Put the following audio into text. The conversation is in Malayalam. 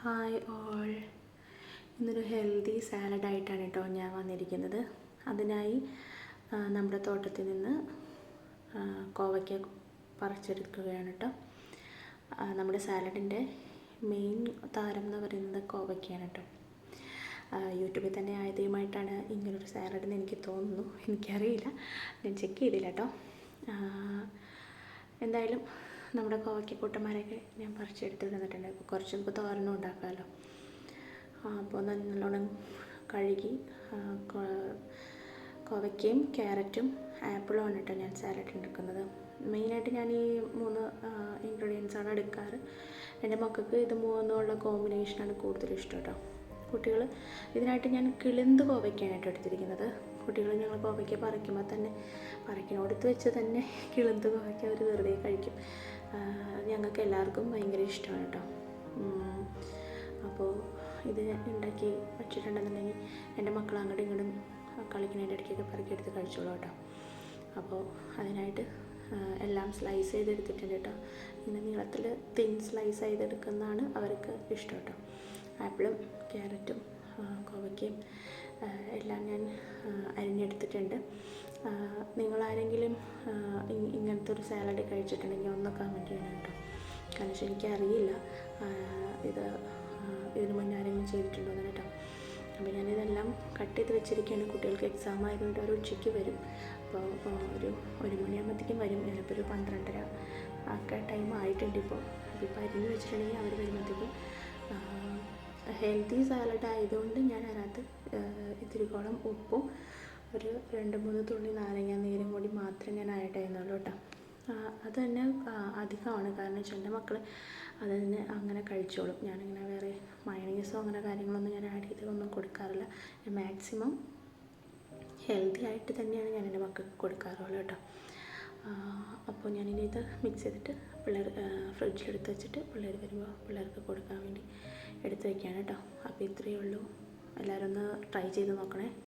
Hi all. ഇന്നൊരു ഹെൽത്തി സാലഡായിട്ടാണ് കേട്ടോ ഞാൻ വന്നിരിക്കുന്നത്. അതിനായി നമ്മുടെ തോട്ടത്തിൽ നിന്ന് കോവയ്ക്ക പറിച്ചെടുക്കുകയാണ് കേട്ടോ. നമ്മുടെ സാലഡിൻ്റെ മെയിൻ താരം എന്ന് പറയുന്നത് കോവയ്ക്കയാണ് കേട്ടോ. യൂട്യൂബിൽ തന്നെ ആദ്യമായിട്ടാണ് ഇങ്ങനൊരു സാലഡെന്ന് എനിക്ക് തോന്നുന്നു. എനിക്കറിയില്ല, ഞാൻ ചെക്ക് ചെയ്തില്ല കേട്ടോ. എന്തായാലും നമ്മുടെ കോവയ്ക്കൂട്ടന്മാരെയൊക്കെ ഞാൻ പറിച്ചെടുത്ത് തന്നിട്ടുണ്ട്. കുറച്ച് നമുക്ക് തോരനും ഉണ്ടാക്കാമല്ലോ. അപ്പോൾ നല്ലോണം കഴുകി കോവയ്ക്കയും ക്യാരറ്റും ആപ്പിളും ആണ് കേട്ടോ ഞാൻ സാലഡ് ഉണ്ടാക്കുന്നത്. മെയിനായിട്ട് ഞാൻ ഈ 3 ഇൻഗ്രീഡിയൻസാണ് എടുക്കാറ്. എൻ്റെ മക്കൾക്ക് ഇത് മൂന്നുമുള്ള കോമ്പിനേഷനാണ് കൂടുതൽ ഇഷ്ടം കേട്ടോ. കുട്ടികൾ ഇതിനായിട്ട് ഞാൻ കിളിന്ത് കോവയ്ക്കാനായിട്ട് എടുത്തിരിക്കുന്നത്. കുട്ടികൾ ഞങ്ങൾ കോവയ്ക്ക പറിക്കുമ്പോൾ തന്നെ പറിക്കണോടത്ത് വെച്ച് തന്നെ കിളിന്ത് കോവയ്ക്ക അവർ വെറുതെ കഴിക്കും. ഞങ്ങൾക്ക് എല്ലാവർക്കും ഭയങ്കര ഇഷ്ടമാണ് കേട്ടോ. അപ്പോൾ ഇത് ഉണ്ടാക്കി വച്ചിട്ടുണ്ടെന്നുണ്ടെങ്കിൽ എൻ്റെ മക്കൾ അങ്ങോട്ടും ഇങ്ങോട്ടും കളിക്കുന്നതിൻ്റെ ഇടയ്ക്കൊക്കെ പറക്കിയെടുത്ത് കഴിച്ചോളൂ കേട്ടോ. അപ്പോൾ അതിനായിട്ട് എല്ലാം സ്ലൈസ് ചെയ്തെടുത്തിട്ടുണ്ട് കേട്ടോ. ഇങ്ങനെ നീളത്തിൽ തിൻ സ്ലൈസ് ചെയ്തെടുക്കുന്നതാണ് അവർക്ക് ഇഷ്ടം കേട്ടോ. ആപ്പിളും ക്യാരറ്റും കോവയ്ക്കയും എല്ലാം ഞാൻ അരിഞ്ഞെടുത്തിട്ടുണ്ട്. നിങ്ങളാരെങ്കിലും ഇങ്ങനത്തെ ഒരു സാലഡ് കഴിച്ചിട്ടുണ്ടെങ്കിൽ ഒന്ന് കമൻറ്റ് ചെയ്യണം കേട്ടോ. കാരണം വെച്ചാൽ എനിക്കറിയില്ല ഇതിന് മുന്നേ ആരെങ്കിലും ചെയ്തിട്ടുണ്ടോ എന്ന് കേട്ടോ. അപ്പോൾ ഞാനിതെല്ലാം കട്ട് ചെയ്ത് വെച്ചിരിക്കുകയാണ്. കുട്ടികൾക്ക് എക്സാം ആയതുകൊണ്ട് അവർ ഉച്ചയ്ക്ക് വരും. അപ്പോൾ ഒരു മണിയാകുമ്പോഴത്തേക്കും വരും. ചിലപ്പോൾ ഒരു 12:30 ഒക്കെ ടൈം ആയിട്ടുണ്ട്. ഇപ്പോൾ അരിഞ്ഞ് വെച്ചിട്ടുണ്ടെങ്കിൽ അവർ വരുമ്പോഴത്തേക്കും ഹെൽത്തി സാലഡ് ആയതുകൊണ്ട് ഞാൻ അതിനകത്ത് ഇത്തിരിക്കോളം ഉപ്പും ഒരു 2-3 തുള്ളി നാരങ്ങ നീരും കൂടി മാത്രമേ ഞാൻ ആഡ് ചെയ്യുന്നുള്ളൂ കേട്ടോ. അത് തന്നെ അധികമാണ്. കാരണം വെച്ചാൽ എൻ്റെ മക്കൾ അത് തന്നെ അങ്ങനെ കഴിച്ചോളും. ഞാനിങ്ങനെ വേറെ മയണീസോ അങ്ങനെ കാര്യങ്ങളൊന്നും ഞാൻ ആഡ് ചെയ്തൊന്നും കൊടുക്കാറില്ല. മാക്സിമം ഹെൽത്തി ആയിട്ട് തന്നെയാണ് ഞാൻ എൻ്റെ മക്കൾക്ക് കൊടുക്കാറുള്ളൂ കേട്ടോ. അപ്പോൾ ഞാനിനി ഇത് മിക്സ് ചെയ്തിട്ട് ഫ്രിഡ്ജിലെടുത്ത് വെച്ചിട്ട് പിള്ളേർ വരുമ്പോൾ പിള്ളേർക്ക് കൊടുക്കാൻ വേണ്ടി എടുത്ത് വയ്ക്കുകയാണ് കേട്ടോ. അപ്പോൾ ഇത്രയേ ഉള്ളൂ. എല്ലാവരും ഒന്ന് ട്രൈ ചെയ്ത് നോക്കണേ.